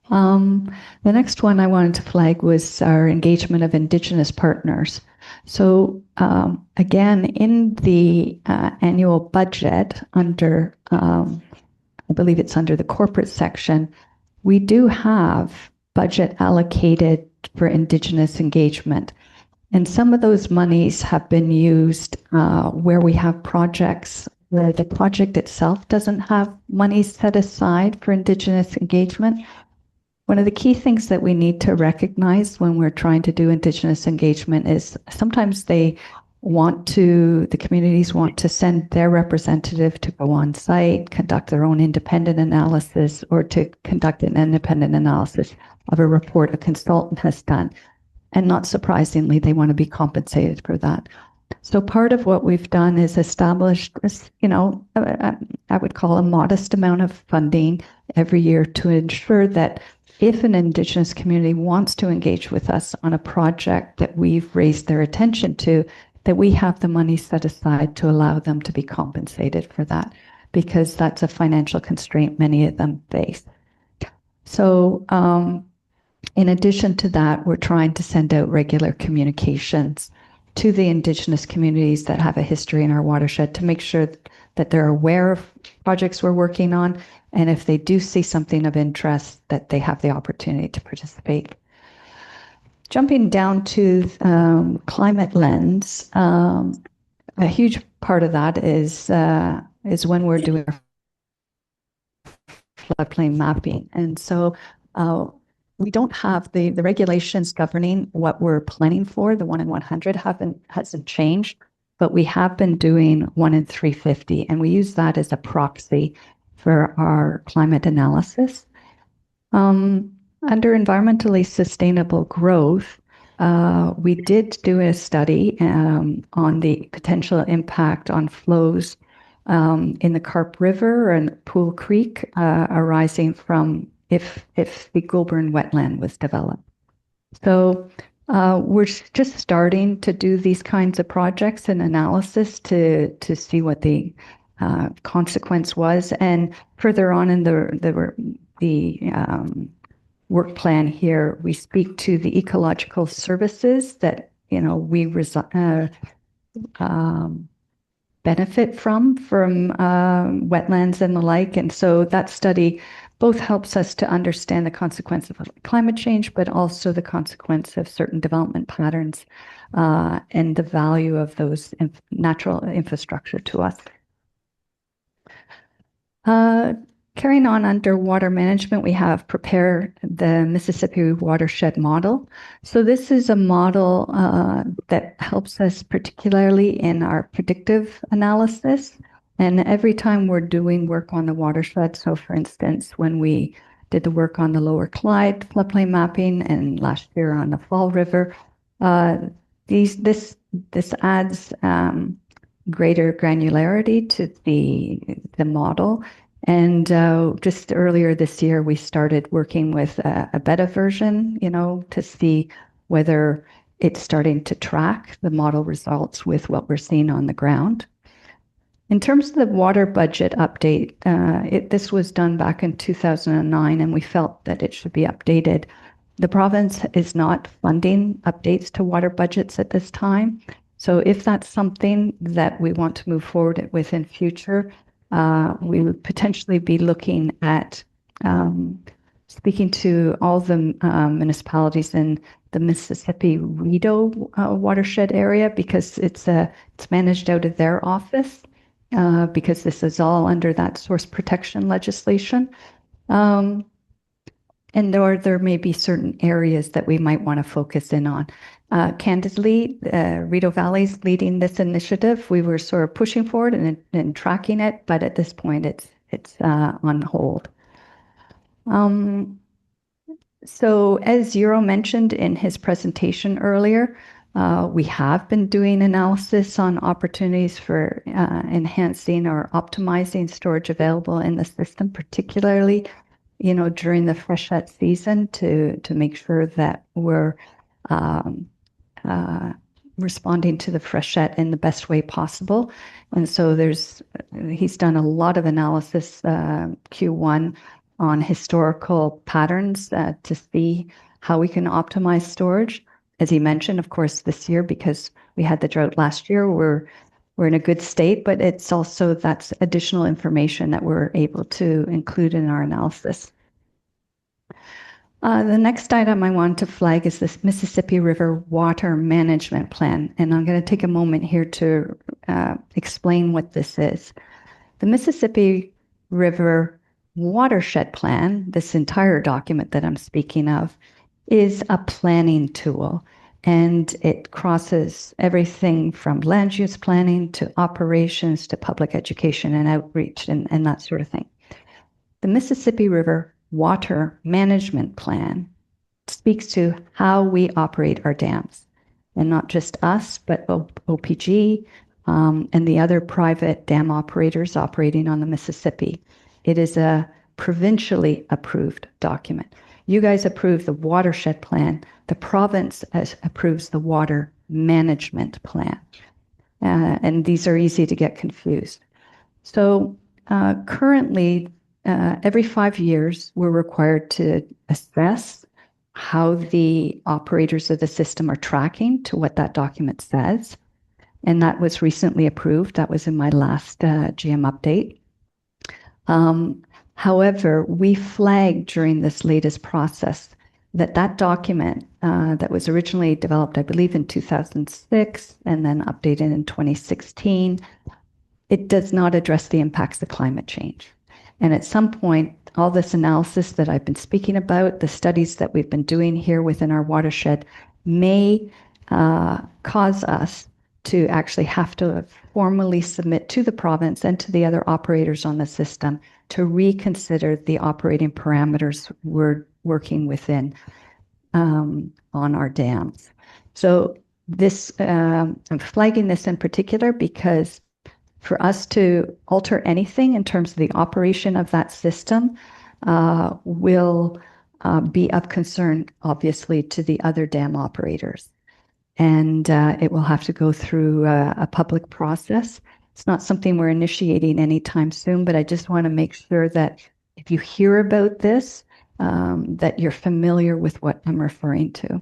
The next one I wanted to flag was our engagement of Indigenous partners. So again, in the annual budget under, I believe it's under the corporate section, we do have budget allocated for Indigenous engagement. And some of those monies have been used where we have projects where the project itself doesn't have money set aside for Indigenous engagement. One of the key things that we need to recognize when we're trying to do Indigenous engagement is sometimes the communities want to send their representative to go on site, conduct their own independent analysis, or to conduct an independent analysis of a report a consultant has done. And not surprisingly, they want to be compensated for that. So part of what we've done is established, I would call a modest amount of funding every year to ensure that if an Indigenous community wants to engage with us on a project that we've raised their attention to, that we have the money set aside to allow them to be compensated for that, because that's a financial constraint many of them face. So in addition to that, we're trying to send out regular communications to the Indigenous communities that have a history in our watershed to make sure that they're aware of projects we're working on, and if they do see something of interest, that they have the opportunity to participate. Jumping down to climate lens, a huge part of that is when we're doing our floodplain mapping. And so we don't have the regulations governing what we're planning for. The 1 in 100 hasn't changed, but we have been doing 1 in 350, and we use that as a proxy for our climate analysis. Under environmentally sustainable growth, we did do a study on the potential impact on flows in the Carp River and Pool Creek arising from if the Goulburn wetland was developed. So we're just starting to do these kinds of projects and analysis to see what the consequence was. And further on in the work plan here, we speak to the ecological services that we benefit from wetlands and the like. And so that study both helps us to understand the consequence of climate change, but also the consequence of certain development patterns and the value of those natural infrastructure to us. Carrying on under water management, we have prepared the Mississippi Watershed Model. So this is a model that helps us particularly in our predictive analysis. And every time we're doing work on the watershed, so for instance, when we did the work on the Lower Clyde floodplain mapping and last year on the Fall River, this adds greater granularity to the model. And just earlier this year, we started working with a beta version, to see whether it's starting to track the model results with what we're seeing on the ground. In terms of the water budget update, this was done back in 2009, and we felt that it should be updated. The province is not funding updates to water budgets at this time. So if that's something that we want to move forward with in future, we would potentially be looking at speaking to all the municipalities in the Mississippi Rideau watershed area because it's managed out of their office because this is all under that source protection legislation. And there may be certain areas that we might want to focus in on. Candidly, Rideau Valley's leading this initiative. We were sort of pushing forward and tracking it, but at this point, it's on hold. So as Euro mentioned in his presentation earlier, we have been doing analysis on opportunities for enhancing or optimizing storage available in the system, particularly during the freshet season to make sure that we're responding to the freshet in the best way possible. And so he's done a lot of analysis, Q1, on historical patterns to see how we can optimize storage. As he mentioned, of course, this year, because we had the drought last year, we're in a good state, but it's also that's additional information that we're able to include in our analysis. The next item I want to flag is this Mississippi River Water Management Plan, and I'm going to take a moment here to explain what this is. The Mississippi River Watershed Plan, this entire document that I'm speaking of, is a planning tool. And it crosses everything from land use planning to operations to public education and outreach and that sort of thing. The Mississippi River Water Management Plan speaks to how we operate our dams. And not just us, but OPG and the other private dam operators operating on the Mississippi. It is a provincially approved document. You guys approve the watershed plan. The province approves the water management plan. And these are easy to get confused. So currently, every 5 years, we're required to assess how the operators of the system are tracking to what that document says. And that was recently approved. That was in my last GM update. However, we flagged during this latest process that document that was originally developed, I believe, in 2006 and then updated in 2016, it does not address the impacts of climate change. And at some point, all this analysis that I've been speaking about, the studies that we've been doing here within our watershed, may cause us to actually have to formally submit to the province and to the other operators on the system to reconsider the operating parameters we're working within on our dams. So this, I'm flagging this in particular because for us to alter anything in terms of the operation of that system will be of concern, obviously, to the other dam operators. And it will have to go through a public process. It's not something we're initiating anytime soon, but I just want to make sure that if you hear about this, that you're familiar with what I'm referring to.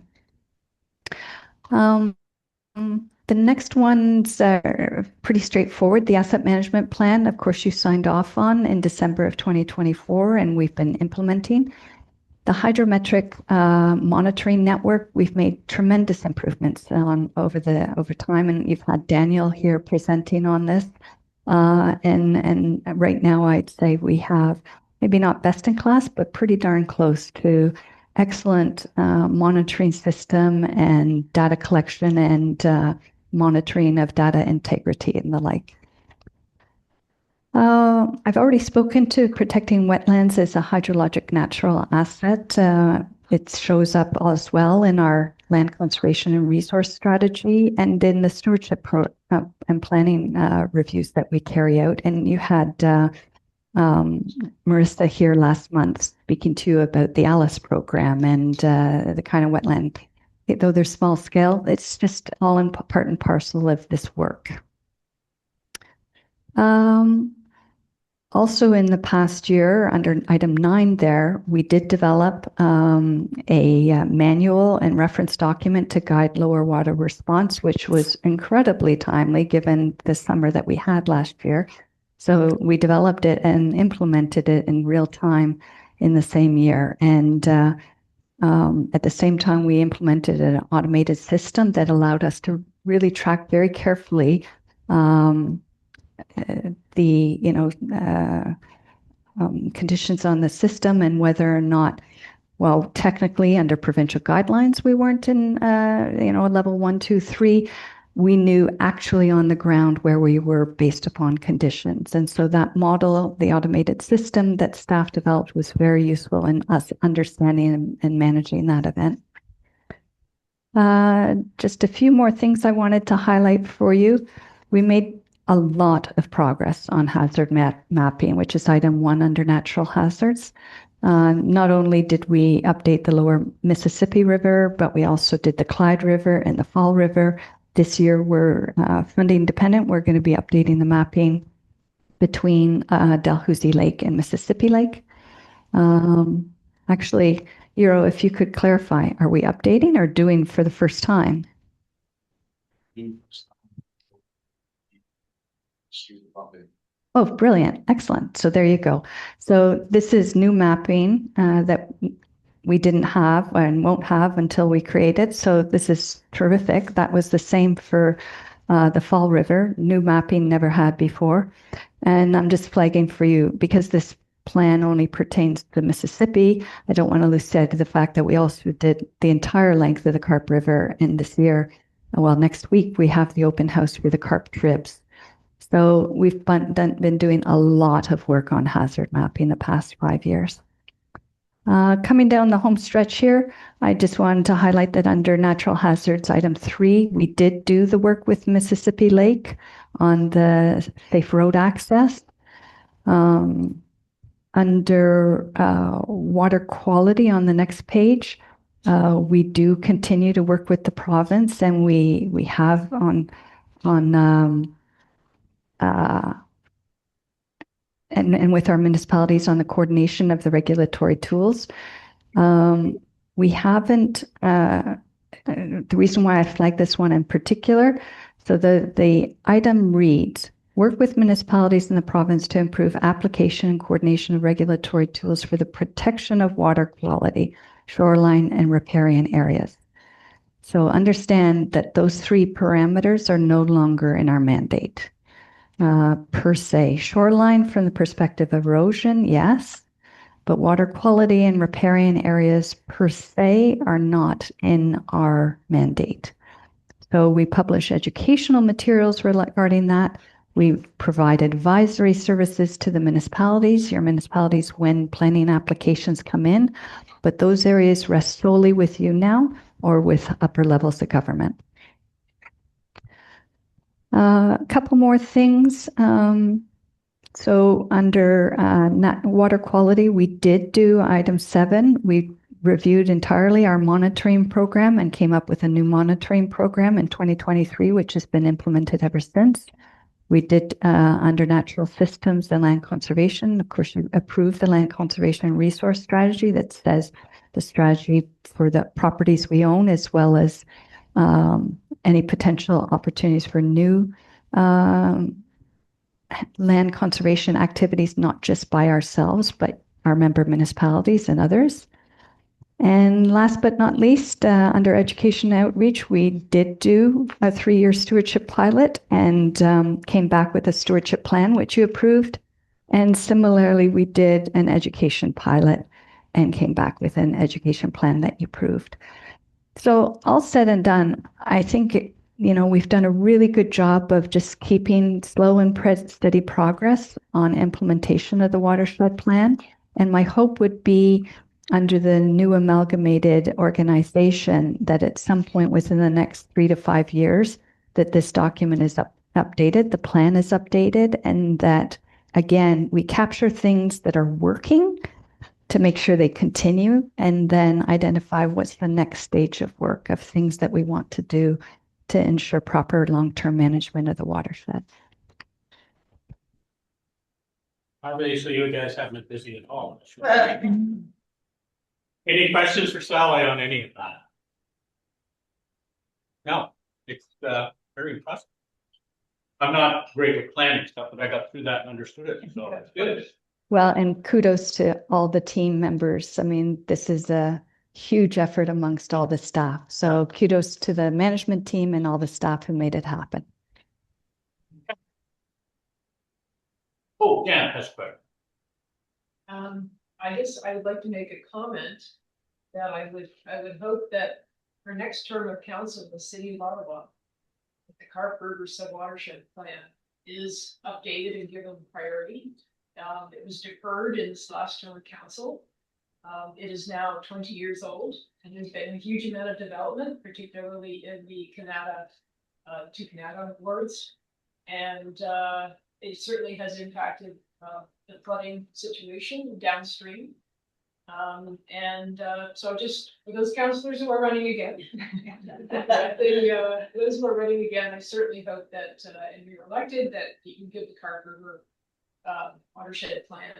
The next ones are pretty straightforward. The asset management plan, of course, you signed off on in December of 2024, and we've been implementing. The hydrometric monitoring network, we've made tremendous improvements over time, and you've had Daniel here presenting on this. And right now, I'd say we have maybe not best in class, but pretty darn close to excellent monitoring system and data collection and monitoring of data integrity and the like. I've already spoken to protecting wetlands as a hydrologic natural asset. It shows up as well in our land conservation and resource strategy and in the stewardship and planning reviews that we carry out. And you had Marissa here last month speaking to you about the ALICE program and the kind of wetland. Though they're small scale, it's just all in part and parcel of this work. Also in the past year, under item 9 there, we did develop a manual and reference document to guide lower water response, which was incredibly timely given the summer that we had last year. So we developed it and implemented it in real time in the same year. And at the same time, we implemented an automated system that allowed us to really track very carefully the conditions on the system and whether or not, well, technically under provincial guidelines, we weren't in level 1, 2, 3. We knew actually on the ground where we were based upon conditions. And so that model, the automated system that staff developed, was very useful in us understanding and managing that event. Just a few more things I wanted to highlight for you. We made a lot of progress on hazard mapping, which is item 1 under natural hazards. Not only did we update the lower Mississippi River, but we also did the Clyde River and the Fall River. This year, we're funding dependent. We're going to be updating the mapping between Dalhousie Lake and Mississippi Lake. Actually, Euro, if you could clarify, are we updating or doing for the first time? Oh, brilliant. Excellent. So there you go. So this is new mapping that we didn't have and won't have until we create it. So this is terrific. That was the same for the Fall River. New mapping never had before. And I'm just flagging for you because this plan only pertains to Mississippi. I don't want to lose sight of the fact that we also did the entire length of the Carp River in this year. Well, next week we have the open house for the Carp Tribs. So we've been doing a lot of work on hazard mapping the past 5 years. Coming down the home stretch here, I just wanted to highlight that under natural hazards, item 3, we did do the work with Mississippi Lake on the safe road access. Under water quality on the next page, we do continue to work with the province, and we have and with our municipalities on the coordination of the regulatory tools. We haven't, the reason why I flagged this one in particular, so the item reads, work with municipalities in the province to improve application and coordination of regulatory tools for the protection of water quality, shoreline, and riparian areas. So understand that those 3 parameters are no longer in our mandate. Per se. Shoreline from the perspective of erosion, yes, but water quality and riparian areas per se are not in our mandate. So we publish educational materials regarding that. We provide advisory services to the municipalities, your municipalities, when planning applications come in, but those areas rest solely with you now or with upper levels of government. A couple more things. So under water quality, we did do item 7. We reviewed entirely our monitoring program and came up with a new monitoring program in 2023, which has been implemented ever since. We did under natural systems and land conservation, of course, we approved the land conservation and resource strategy that says the strategy for the properties we own, as well as any potential opportunities for new land conservation activities, not just by ourselves, but our member municipalities and others. And last but not least, under education outreach, we did do a 3-year stewardship pilot and came back with a stewardship plan, which you approved. And similarly, we did an education pilot and came back with an education plan that you approved. So all said and done, I think, we've done a really good job of just keeping slow and steady progress on implementation of the watershed plan. And my hope would be under the new amalgamated organization that at some point within the next 3 to 5 years, that this document is updated, the plan is updated, and that, again, we capture things that are working to make sure they continue, and then identify what's the next stage of work of things that we want to do to ensure proper long-term management of the watershed. Obviously, you guys haven't been busy at all. Any questions for Sally on any of that? No, it's very impressive. I'm not great at planning stuff, but I got through that and understood it, so it's good. Well, and kudos to all the team members. I mean, this is a huge effort amongst all the staff. So kudos to the management team and all the staff who made it happen. Oh, yeah, that's quick. I guess I would like to make a comment that I would hope that for next term of council, the city of Ottawa, the Carp River Sub-Watershed Plan is updated and given priority. It was deferred in this last term of council. It is now 20 years old and there's been a huge amount of development, particularly in the Canada, two Canada wards. And it certainly has impacted the flooding situation downstream. So just for those councillors who are running again, those who are running again, I certainly hope that and you're elected, that you can give the Carp River watershed plan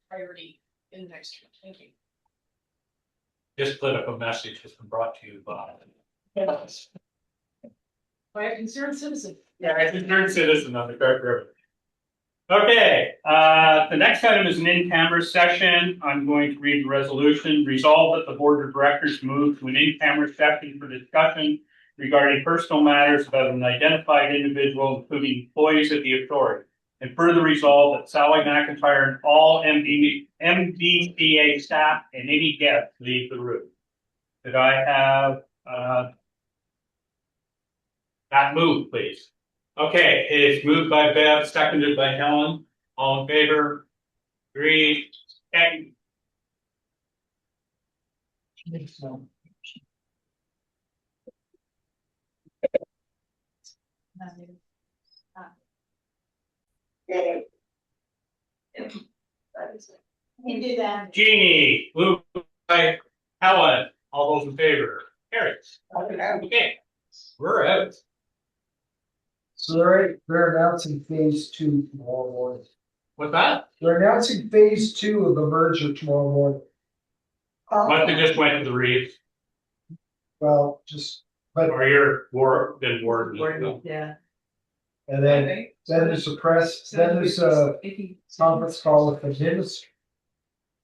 priority in the next term. Thank you. This political message has been brought to you by By a concerned citizen. yeah, a concerned citizen on the Carp River. Okay, the next item is an in-camera session. I'm going to read the resolution. Resolved that the board of directors move to an in-camera session for discussion regarding personal matters about an identified individual, including employees of the authority. And further resolve that Sally McIntyre and all MVCA staff and any guests leave the room. Did I have that move, please? Okay, it's moved by Bev, seconded by Helen. All in favor? Agreed. Okay. You do that. Jeannie, moved by Helen. All those in favor? Carried. Okay, we're out. So they're announcing phase 2 tomorrow morning. What's that? They're announcing phase 2 of the merger tomorrow morning. Must have just went to the Reeves, Well, just, but, or your been warden. Yeah. and then there's a press, then there's a conference call with the minister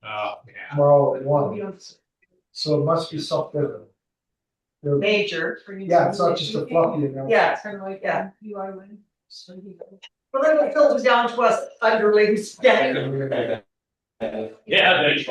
Oh, yeah. tomorrow at 1. So it must be something. Major. Yeah, it's not just a fluffy announcement. Yeah, Kind of like yeah. UI win. Well, then it filters down to us underlings. Yeah. Yeah, they